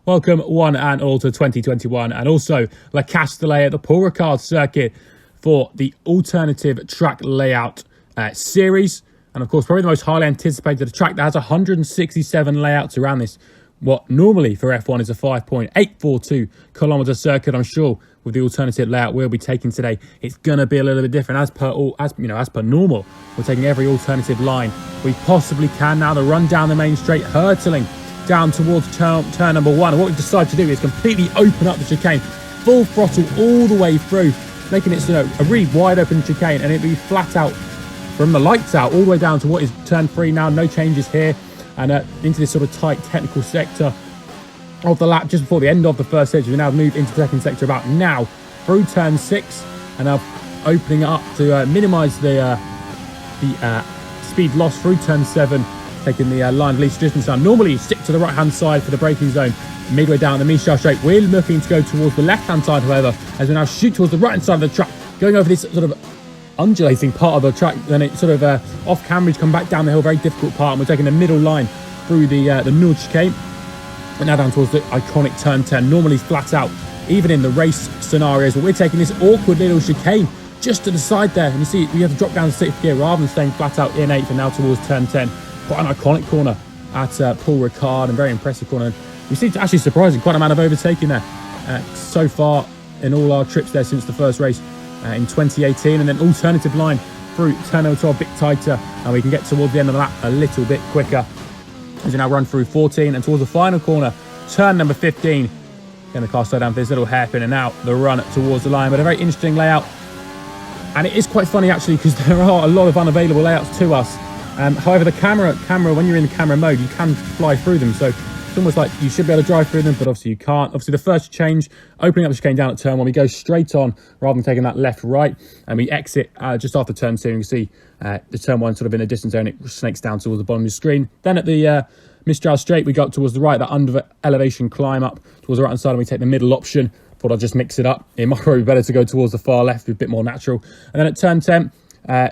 Welcome one and all to 2021 and also La Castellet at the Paul Ricard Circuit for the alternative track layout series. And of course, probably the most highly anticipated track that has 167 layouts around this. What normally for F1 is a 5.842 kilometer circuit. I'm sure with the alternative layout we'll be taking today, it's going to be a little bit different as per normal. We're taking every alternative line we possibly can. Now the run down the main straight, hurtling down towards turn number one. And what we've decided to do is completely open up the chicane, full throttle all the way through, making it a really wide open chicane, and it'll be flat out from the lights out all the way down to what is turn 3 now. No changes here, and into this sort of tight technical sector of the lap just before the end of the first sector. We now move into the second sector about now through turn 6, and now opening it up to minimise the speed loss through turn 7, taking the line of least distance down. Normally you stick to the right hand side for the braking zone midway down the Michel straight. We're looking to go towards the left hand side, however, as we now shoot towards the right hand side of the track, going over this sort of undulating part of the track. Then it sort of off camera to come back down the hill, very difficult part, and we're taking the middle line through the Nord chicane and now down towards the iconic turn 10. Normally flat out even in the race scenarios, but we're taking this awkward little chicane just to the side there, and you see we have to drop down to 6th gear rather than staying flat out in 8th and now towards turn 10. Quite an iconic corner at Paul Ricard, and very impressive corner. We see actually surprising quite an amount of overtaking there so far in all our trips there since the first race in 2018, and then alternative line through turn number 12 a bit tighter, and we can get towards the end of the lap a little bit quicker as we now run through 14 and towards the final corner, turn number 15. Going to car slow down for this little hairpin, and now the run towards the line. But a very interesting layout, and it is quite funny actually because there are a lot of unavailable layouts to us. However, the camera, when you're in the camera mode, you can fly through them. So it's almost like you should be able to drive through them, but obviously you can't. Obviously, the first change, opening up the chicane down at turn 1, we go straight on rather than taking that left-right, and we exit just after turn 2. You can see the turn 1 sort of in the distance there, and it snakes down towards the bottom of the screen. Then at the Mistral straight, we go up towards the right, that under elevation climb up towards the right-hand side, and we take the middle option. Thought I'd just mix it up. It might probably be better to go towards the far left, a bit more natural. And then at turn 10,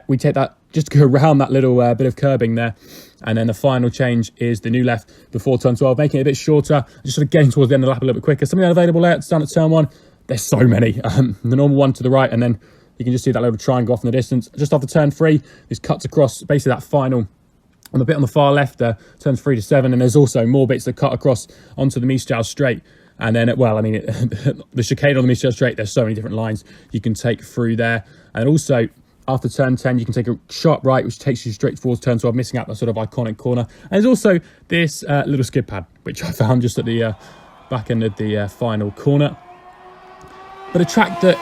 we take that just to go around that little bit of curbing there. And then the final change is the new left before turn 12, making it a bit shorter, just sort of getting towards the end of the lap a little bit quicker. Some of the unavailable layouts down at turn 1, there's so many. The normal one to the right, and then you can just see that little triangle off in the distance. Just after turn 3, this cuts across basically that final on the bit on the far left there, turns 3 to 7, and there's also more bits that cut across onto the Mistral straight. And then, the chicane on the Mistral straight, there's so many different lines you can take through there. And also, after turn 10, you can take a sharp right, which takes you straight towards turn 12, missing out that sort of iconic corner. And there's also this little skid pad, which I found just at the back end of the final corner. But a track that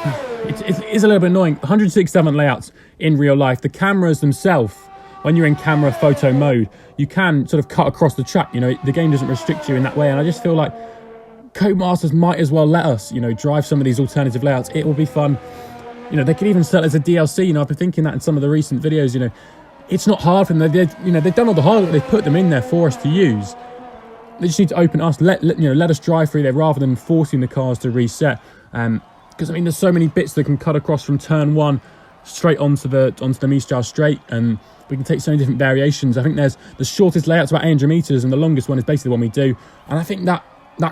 it is a little bit annoying. 167 layouts in real life. The cameras themselves, when you're in camera photo mode, you can sort of cut across the track. The game doesn't restrict you in that way. And I just feel like Codemasters might as well let us, drive some of these alternative layouts. It will be fun. They could even sell it as a DLC. I've been thinking that in some of the recent videos. It's not hard for them. They've done all the hard work. They've put them in there for us to use. They just need to open us, let us drive through there rather than forcing the cars to reset. Because there's so many bits that can cut across from turn 1 straight onto the Mistral straight, and we can take so many different variations. I think there's the shortest layout's about 800 meters, and the longest one is basically the one we do. And I think that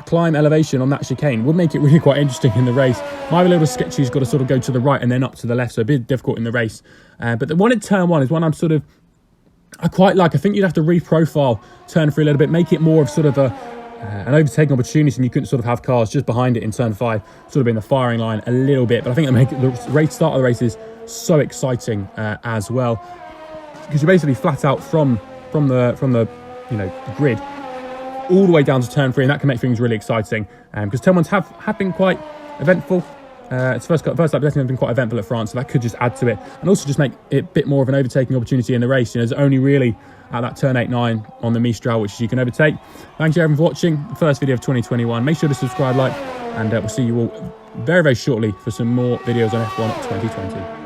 climb elevation on that chicane would make it really quite interesting in the race. My little sketchy's got to sort of go to the right and then up to the left, so a bit difficult in the race. But the one at turn 1 is one I quite like. I think you'd have to reprofile turn 3 a little bit, make it more of sort of an overtaking opportunity, and you couldn't sort of have cars just behind it in turn 5, sort of in the firing line a little bit. But I think that make the start of the race is so exciting as well, because you're basically flat out from the grid all the way down to turn 3, and that can make things really exciting. Because turn 1s have been quite eventful. It's first lap definitely have been quite eventful at France, so that could just add to it, and also just make it a bit more of an overtaking opportunity in the race. There's only really at that turn 8, 9 on the Mistral which you can overtake. Thank you everyone for watching the first video of 2021. Make sure to subscribe, like, and we'll see you all very, very shortly for some more videos on F1 2020.